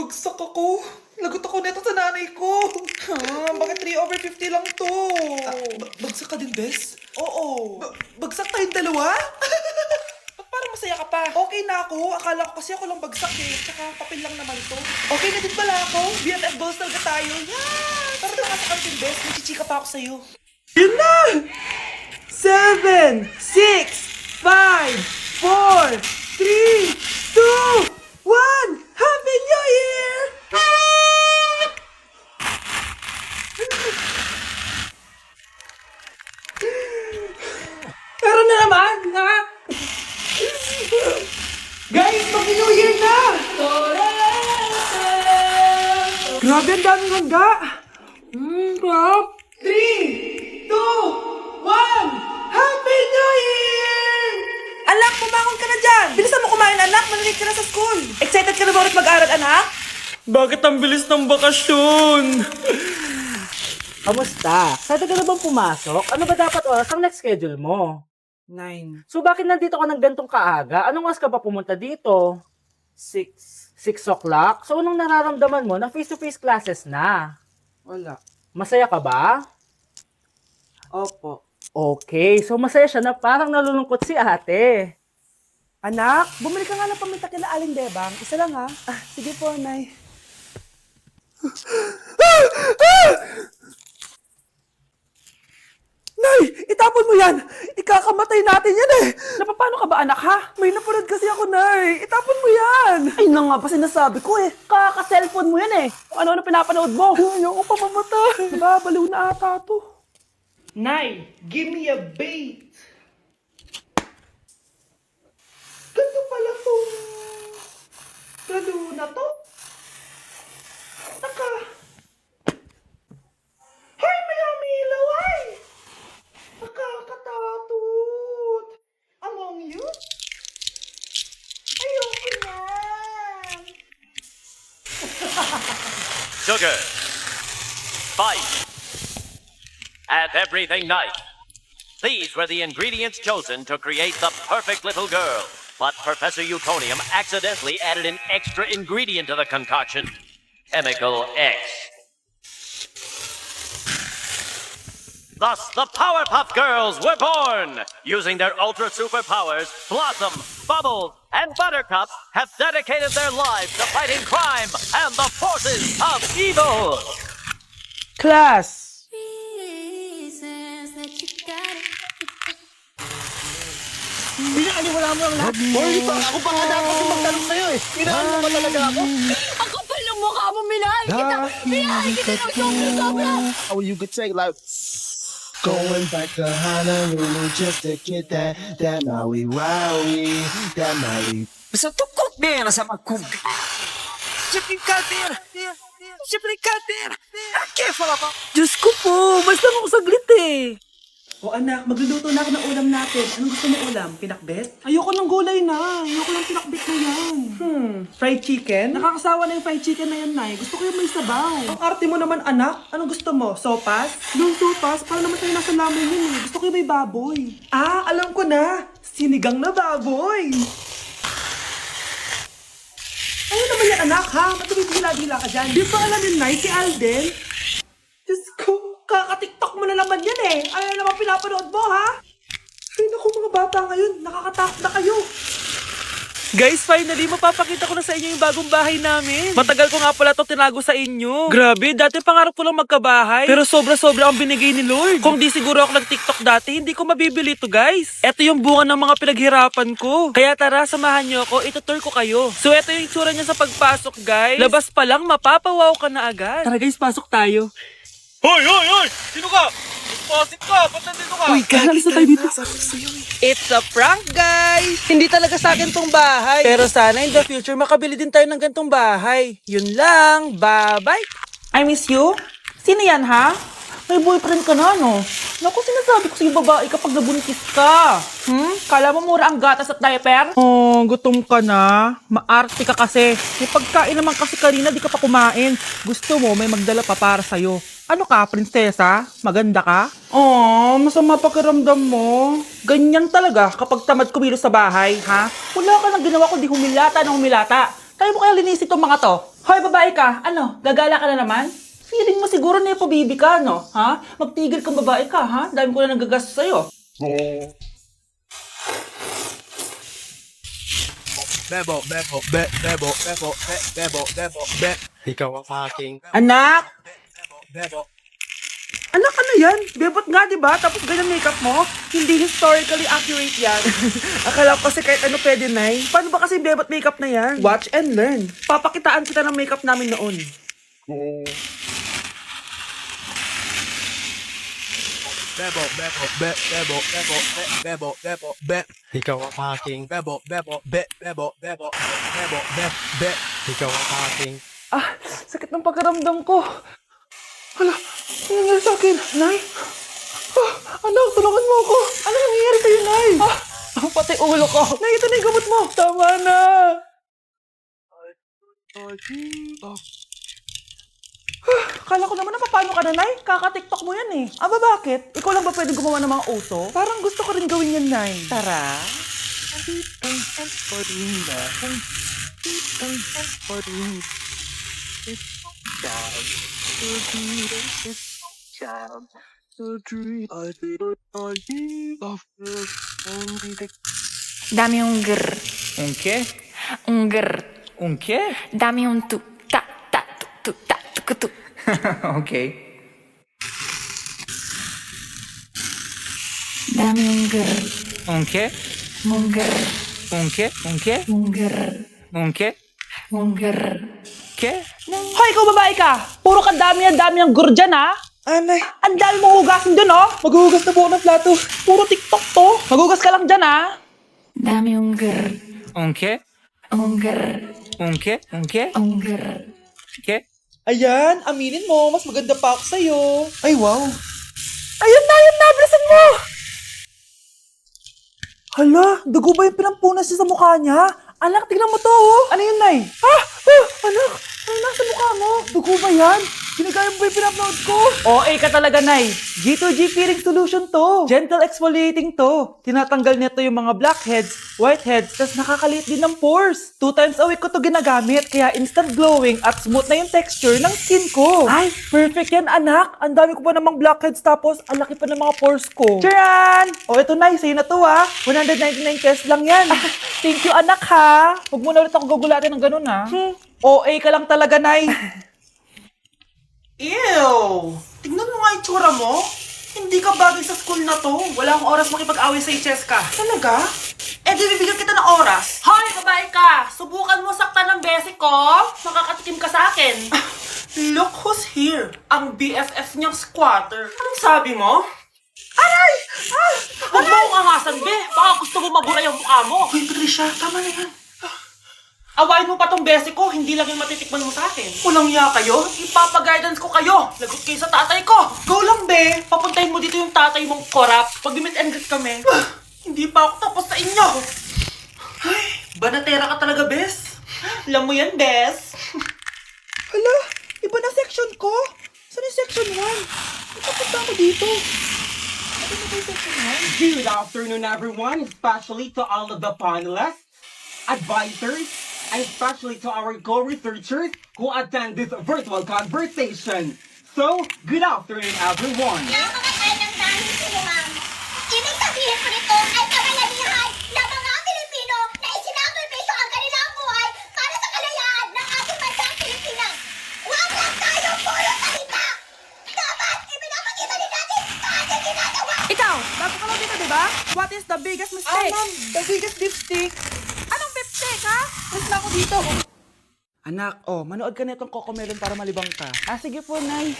Bagsak ako. Lagot ako neto sa nanay ko. Bakit 3/50 lang to? Bagsak ka din, Bes? Oo. Bagsak tayong dalawa? Ba't parang masaya ka pa? Okay na ako. Akala ko kasi ako lang bagsak eh. Tsaka papel lang naman to. Okay na din pala ako. BFF goals talaga tayo. Yeah! Tara na nga sa kantin, Bes. May chichika pa ako sa'yo. Yun na! 7, 6, 5, 4, 3, 2, 1! Happy New Year! Pero na naman, ha? Guys, mag-New Year na! Grabe, ang daming handa! Crap! 3, 2, 1! Happy New Year! Anak, bumangon ka na dyan! Bilisan mo kumain, anak! Malilate ka na sa school! Excited ka na ba ulit mag-aral, anak? Bakit ang bilis ng bakasyon? Kamusta? Excited ka na bang pumasok? Ano ba dapat oras ang next schedule mo? 9, So bakit nandito ka ng gantong kaaga? Anong oras ka pa pumunta dito? 6, 6 o'clock? So anong nararamdaman mo na face-to-face classes na? wala. Masaya ka ba? Opo. Okay, so masaya siya na parang nalulungkot si ate. Anak, bumili ka nga ng paminta kila Aling Bebang. Isa lang ha. Sige po, Nay. Nay, itapon mo yan! Ikakamatay natin yan eh! Napapano ka ba anak ha? May napanood kasi ako, Nay. Itapon mo yan! Ay na nga pa sinasabi ko eh. Kaka-cellphone mo yan eh. Kung ano-ano pinapanood mo. Ayoko pa mamatay. Nababaliw na ata to. Nay, give me a bait. Ganto pala tong lalo na to. Naka. Hoy, may umilaw ay! Nakakatakot. Among you? Ayoko na. Sugar, spice, and everything nice. These were the ingredients chosen to create the perfect little girl. But Professor Utonium accidentally added an extra ingredient to the concoction. Chemical X. Thus, the Powerpuff Girls were born! Using their ultra superpowers, Blossom, Bubbles, and Buttercup have dedicated their lives to fighting crime and the forces of evil! Class! Reasons that you got it. Pinakaliwala mo ang lahat. Hoy, ako pa nga dapat yung magtanong sa'yo eh. Pinaan mo ba talaga ako? Ang kapal ng mukha mo, Milay! Milay, kita ng sobra-sobra! Oh, you could say like... Going back to Honolulu just to get that Maui Wowie, that Maui. Basta tukot na sa magkug. Siyempre kader! Siyempre kader! Kefa ka pa! Diyos ko po, basta ako saglit eh. O anak, magluluto na ako ng ulam natin. Anong gusto mo ulam? Pinakbet? Ayoko ng gulay na. Ayoko ng pinakbet na yan. Fried chicken? Nakakasawa na yung fried chicken na yan, Nay. Gusto ko yung may sabaw. Ang arte mo naman, anak. Anong gusto mo? Sopas? Yung sopas, para naman tayo nasa lamin yun eh. Gusto ko yung may baboy. Ah, alam ko na. Sinigang na baboy. Ano naman yan, anak, ha? Matumidila-dila ka dyan. Di ba alam yun, Nay, si Alden? Diyos ko, kaka-tiktok mo na naman yan eh. Ano na naman pinapanood mo, ha? Ay, naku, mga bata ngayon, nakakatakot na kayo. Guys, finally, mapapakita ko na sa inyo yung bagong bahay namin. Matagal ko nga pala to tinago sa inyo. Grabe, dati pangarap ko lang magkabahay. Pero sobra-sobra ang binigay ni Lord. Kung di siguro ako nag-TikTok dati, hindi ko mabibili to, guys. Ito yung bunga ng mga pinaghirapan ko. Kaya tara, samahan nyo ako, itutur ko kayo. So, ito yung itsura niya sa pagpasok, guys. Labas pa lang, mapapawaw ka na agad. Tara guys, pasok tayo. Hoy! Sino ka? Exposit ka! Ba't nandito ka? Uy, kanalis na tayo dito. It's a prank, guys! Hindi talaga sa akin tong bahay. Pero sana in the future, makabili din tayo ng gantong bahay. Yun lang. Bye-bye! I miss you? Sino yan, ha? May boyfriend ka na, no? Naku, sinasabi ko sa'yo babae kapag nabuntis ka. Kala mo mura ang gatas at diaper? Oh, gutom ka na. Maarte ka kasi. May pagkain naman kasi kanina, di ka pa kumain. Gusto mo, may magdala pa para sa'yo. Ano ka, prinsesa? Maganda ka? Oh, masama pakiramdam mo. Ganyan talaga kapag tamad kumilos sa bahay, ha? Wala ka nang ginawa kundi humilata na humilata. Tayo mo kaya linisin tong mga to. Hoy, babae ka. Ano, gagala ka na naman? Feeling mo siguro nepo baby ka, no? Ha? Magtigil kang babae ka, ha? Dami ko na nagagastos sa'yo. Ikaw ang aking Anak! Anak, ano yan? Bebot nga, di ba? Tapos ganyan makeup mo? Hindi historically accurate yan. Akala ko kasi kahit ano pwede, Nay. Paano ba kasi bebot makeup na yan? Watch and learn. Papakitaan kita ng makeup namin noon. Ikaw ang aking Ikaw ang aking Ah, sakit ng pagkaramdam ko. Hala, ano nangyari sa akin? Nay? Ah, anak, tulungan mo ako. Ano nangyayari sa'yo, Nay? Pati ulo ko. Nay, ito na yung gamot mo. Tama na. Akala ko naman na paano ka na, Nay? Kaka-tiktok mo yan eh. Aba, bakit? Ikaw lang ba pwede gumawa ng mga uso? Parang gusto ko rin gawin yan, Nay. Tara. Dami un grr, Un qué? un grr. Un qué? Dami un tu, ta, tu, ta, tu. Ok. Dami un grr, Un qué? un grr, Un qué? Un qué? un grr, Un qué? un grr. ¿Qué? Hoy, ikaw babae ka! Puro ka dami ang gur dyan, ha? Anay. Ang dami mong hugasin dun, oh! Maghuhugas na buo ng plato. Puro TikTok to. Maghugas ka lang dyan, ha? Dami un grr, Un qué? un grr, Un qué? Un qué? un grr. ¿Qué? Ayan, aminin mo, mas maganda pa ako sa'yo. Ay, wow. Ayun na! Bilisan mo! Hala, dugo ba yung pinampunas niya sa mukha niya? Anak, tignan mo to, oh! Ano yun, Nay? Anak! Ano nasa mukha mo? Dugo ba yan? Ginagaya mo ba yung pinapload ko? ka talaga, Nay. G2G peeling solution to. Gentle exfoliating to. Tinatanggal nito yung mga blackheads, whiteheads, tas nakakaliit din ng pores. 2 times a week ko to ginagamit, kaya instant glowing at smooth na yung texture ng skin ko. Ay, perfect yan, anak. Ang dami ko pa namang blackheads, tapos ang laki pa ng mga pores ko. Charan! O, eto, Nay, sa'yo na to, ha. 199 pesos lang yan. Thank you, anak, ha. Huwag mo na ulit ako gugulatin ng ganun, ha. OA ka lang talaga, Nay. Ew! Tignan mo nga yung tsura mo. Hindi ka bagay sa school na to. Wala akong oras makipag-away sa Cheska. Talaga? Eh, di bibigyan kita ng oras. Hoy, babae ka! Subukan mo saktan ng basic ko. Makakatikim ka sa akin. Look who's here. Ang BFF niyang squatter. Anong sabi mo? Huwag mo akong angasan, be. Baka gusto mo mabura yung mukha mo. Hoy, Patricia, tama na yan. Awayin mo pa tong basic ko, hindi lang yung matitikman mo sa akin. Walang iya kayo. Ipapa-guidance ko kayo. Lagot kayo sa tatay ko. Go lang, be. Papuntahin mo dito yung tatay mong korap. Pag-meet and greet kami. Hindi pa ako tapos sa inyo. Ay, banatera ka talaga, Bes. Alam mo yan, Bes. Hala, iba na section ko. Saan yung section 1? Ikapunta ako dito. Ano na ba yung section 1? Good afternoon, everyone, especially to all of the panelists, advisors, and especially to our co-researchers who attend this virtual conversation. So, good afternoon, everyone. Napakatayo ng dahil sa'yo, ma'am. Ibig sabihin ko nito ay kabayanihan ng mga Pilipino na isinakripisyo ang kanilang buhay para sa kalayaan ng ating bansang Pilipinas. Huwag lang tayo puro salita. Dapat ipinapakita din natin ang ating ginagawa. Ikaw, bago ka lang dito, di ba? What is the biggest mistake? Ma'am, the biggest lipstick. Anong mistake, ha? Wait na ako dito. Anak, manood ka na itong Cocomelon para malibang ka. Ah, sige po, Nay.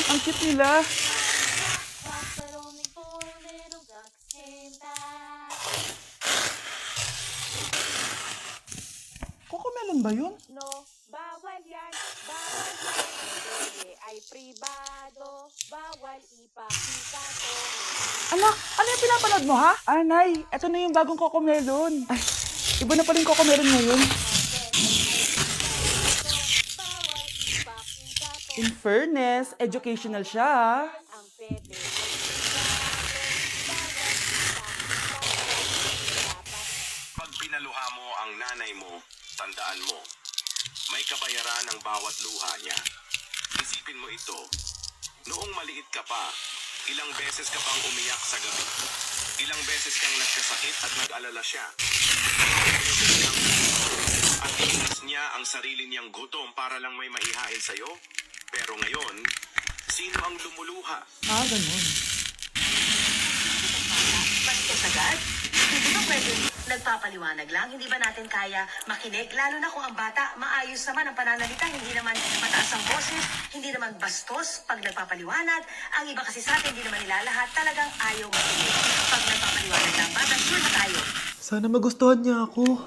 Ang cute nila. Cocomelon ba yun? No, bawal yan, bawal yan. Hindi ay pribado, bawal ipakita to. Anak, ano yung pinapanood mo, ha? Ah, Nay, eto na yung bagong Cocomelon. Ay, iba na pala yung Cocomelon ngayon. In fairness, educational siya, ha? Ang pwede. Pag pinaluha Tandaan mo, may kabayaran ang bawat luha niya. Isipin mo ito, noong maliit ka pa, ilang beses ka bang umiyak sa gabi? Ilang beses kang nagkasakit at nag-alala siya? At inis niya ang sarili niyang gutom para lang may maihain sa'yo? Pero ngayon, sino ang lumuluha? Bastos agad? Hindi ba pwede nagpapaliwanag lang? Hindi ba natin kaya makinig? Lalo na kung ang bata maayos naman ang pananalita, hindi naman mataas ang boses, hindi naman bastos pag nagpapaliwanag. Ang iba kasi sa atin, hindi naman nila lahat talagang ayaw makinig. Pag nagpapaliwanag ng bata, sure na tayo. Sana magustuhan niya ako.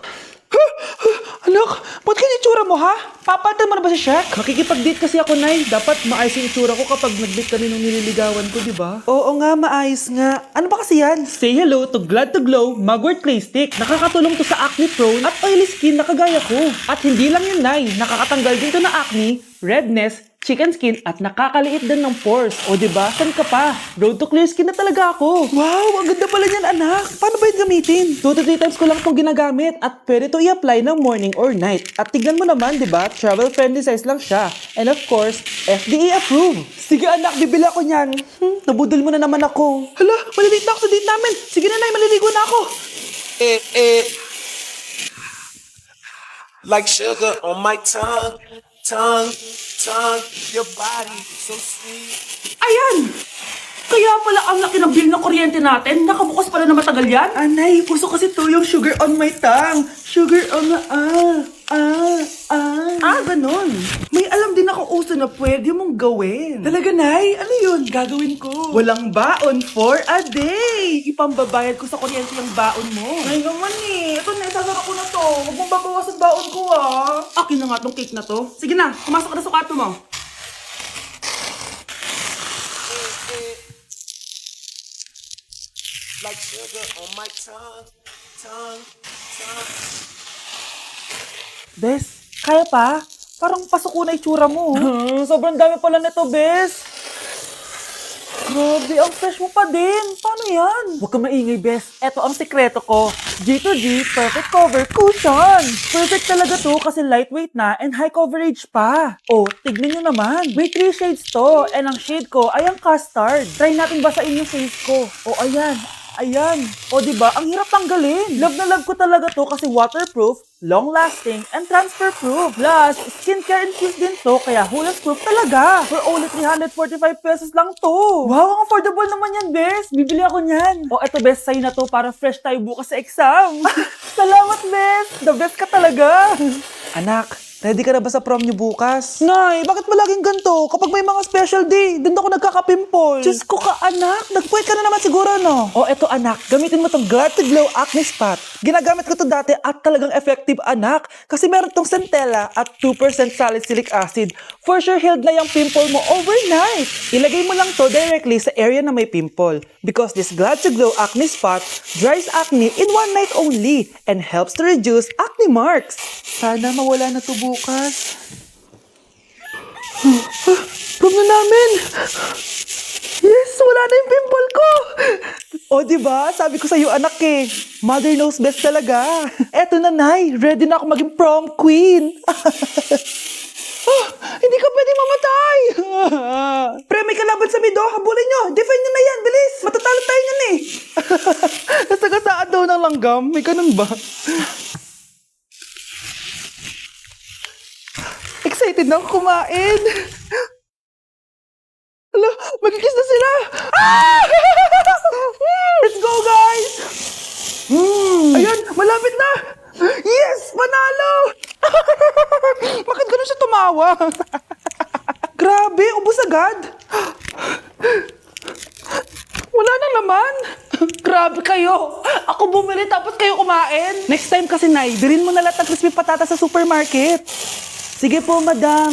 Anak, ba't ganyan itsura mo, ha? Papalitan mo na ba si Shaq? Makikipag-date kasi ako, Nay. Dapat maayos yung itsura ko kapag nag-date kami nung nililigawan ko, di ba? Oo nga, maayos nga. Ano ba kasi yan? Say hello to Glad to Glow Mugwort Clay Stick. Nakakatulong to sa acne prone at oily skin na kagaya ko. At hindi lang yun, Nay. Nakakatanggal din to ng acne, redness, chicken skin at nakakaliit din ng pores. O diba? San ka pa? Road to clear skin na talaga ako. Wow, ang ganda pala niyan, anak. Paano ba yun gamitin? 2 to 3 times ko lang itong ginagamit at pwede to i-apply ng morning or night. At tignan mo naman, diba? Travel friendly size lang siya. And of course, FDA approved. Sige anak, bibili ako niyan. Nabudol mo na naman ako. Hala, malilate na ako sa date namin. Sige na, Nay, maliligo na ako. Like sugar on my tongue, your body so sweet. Ayan! Kaya pala ang laki ng bill ng kuryente natin. Nakabukas pala na matagal yan. Anay, puso kasi to yung sugar on my tongue. Sugar on my... ganun. May alam din ako uso na pwede mong gawin. Talaga, Nay? Ano yun? Gagawin ko. Walang baon for a day. Ipambabayad ko sa kuryente yung baon mo. Ay naman eh. Ito na, isasara ko na to. Huwag mong babawasan baon ko ah. Akin na nga tong cake na to. Sige na, pumasok ka na sa kwarto mo. Like sugar on my tongue. Bes, kaya pa? Parang pasok ko na itsura mo. Sobrang dami pala nito, Bes. Grabe, ang fresh mo pa din. Paano yan? Huwag ka maingay, Bes. Eto ang sekreto ko. G2G Perfect Cover Cushion. Perfect talaga to kasi lightweight na and high coverage pa. Oh, tignan nyo naman. May 3 shades to and ang shade ko ay ang custard. Try natin basain yung face ko. Oh, ayan. Ayan. O, diba? Ang hirap tanggalin. Love na love ko talaga to kasi waterproof, long-lasting, and transfer-proof. Plus, skincare infused din to kaya hulas-proof talaga. For only 345 pesos lang to. Wow, ang affordable naman yan, Bes. Bibili ako niyan. O, eto, Bes, sa'yo na to para fresh tayo bukas sa exam. Salamat, Bes. The best ka talaga. Anak, ready ka na ba sa prom niyo bukas? Nay, bakit ba laging ganito? Kapag may mga special day, doon ako nagkaka-pimple. Diyos ko ka, anak. Nagpuwet ka na naman siguro, no? O, eto, anak. Gamitin mo tong Glad to Glow Acne Spot. Ginagamit ko to dati at talagang effective, anak. Kasi meron tong centella at 2% salicylic acid. For sure, healed na yung pimple mo overnight. Ilagay mo lang to directly sa area na may pimple. Because this Glad to Glow Acne Spot dries acne in 1 night only and helps to reduce acne marks. Sana mawala na to bukas. Prom na namin! Yes! Wala na yung pimple ko! O, diba? Sabi ko sa'yo, anak eh. Mother knows best talaga. Eto na, Nay. Ready na ako maging prom queen. Hindi ka pwede mamatay! Pre, may kalaban sa mido. Habulin nyo. Defend nyo na yan. Bilis! Matatalo tayo nyan eh. Nasagasaan daw ng langgam. May ganun ba? Excited na ako kumain. Hala, magkikiss na sila. Ah! Let's go, guys! Ayan, malapit na. Yes, panalo! Bakit ganun siya tumawa? Grabe, ubos agad. Wala na naman. Grabe kayo. Ako bumili tapos kayo kumain. Next time kasi, Nay, bilhin mo na lahat ng crispy patata sa supermarket. Sige po, madam.